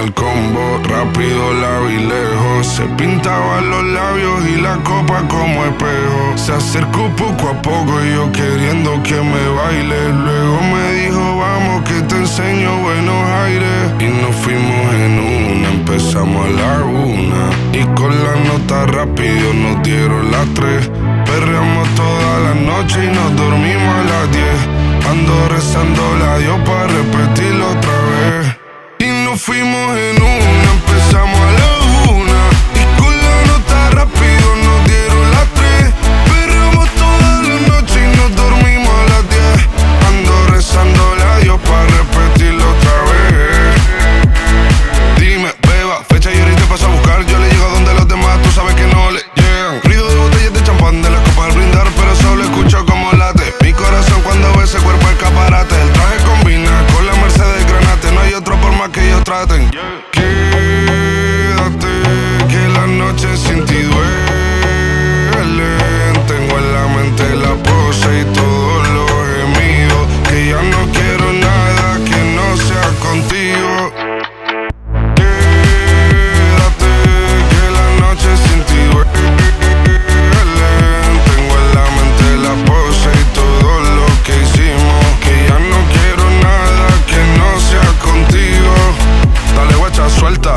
el combo, rápido la vi lejos. Se pintaba los labios y la copa como espejo. Se acercó poco a poco y yo queriendo que me baile. Luego me dijo vamos que te enseño buenos aires. Y nos fuimos en una, empezamos a la 1. Y con la nota rápido nos dieron las 3. Perreamos toda la noche y nos dormimos a las 10. Ando rezando la Dios para repetirlo otra vez. Y nos fuimos en una, empezamos a la 1. Y con la nota rápido nos dieron las 3. Perreamos toda la noche y nos dormimos a las 10. Ando rezando la Dios para repetirlo otra vez. Dime, beba, fecha y ahorita paso a buscar. Yo le llego donde los demás, tú sabes que no le llegan. Ruido de botellas de champán de las copas al brindar, pero solo escucho como late mi corazón cuando ve ese cuerpo escaparate. El traje combina con la Mercedes Granate. No hay otro por más que ellos traten. Quédate, que la noche sin ti duelen. Tengo en la mente la pose y todos los gemidos. Que ya no quiero nada que no sea contigo. Quédate, que la noche sin ti duelen. Tengo en la mente la pose y todo lo que hicimos. Que ya no quiero nada que no sea contigo. Dale guacha, suelta.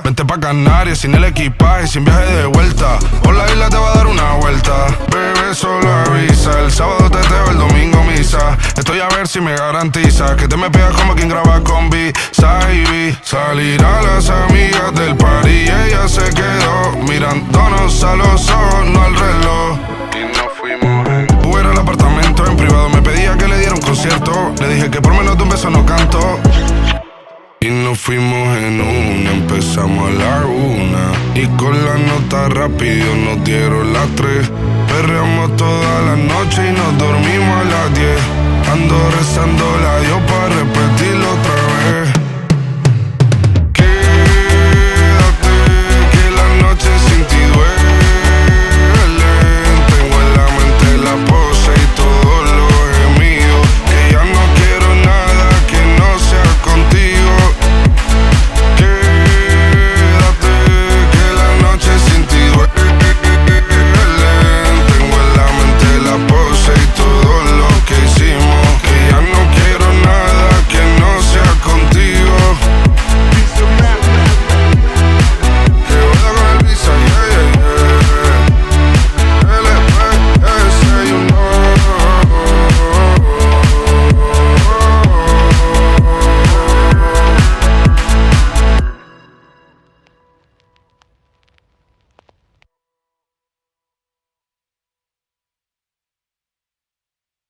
Vente pa' Canarias sin el equipaje, sin viaje de vuelta. Por la isla te va a dar una vuelta. Bebé, solo avisa. El sábado teteo, el domingo misa. Estoy a ver si me garantiza que te me pegas como quien graba con B-Side. Salir a las amigas del party y ella se quedó mirándonos a los ojos, no al reloj. Y nos fuimos en Uber al apartamento en privado. Me pedía que le diera un concierto. Le dije que por menos de un beso no canto. Y nos fuimos en una, empezamos a la 1. Y con la nota rápido nos dieron las 3. Perreamos toda la noche y nos dormimos a las 10. Ando rezando la Dios para repetirlo otra vez.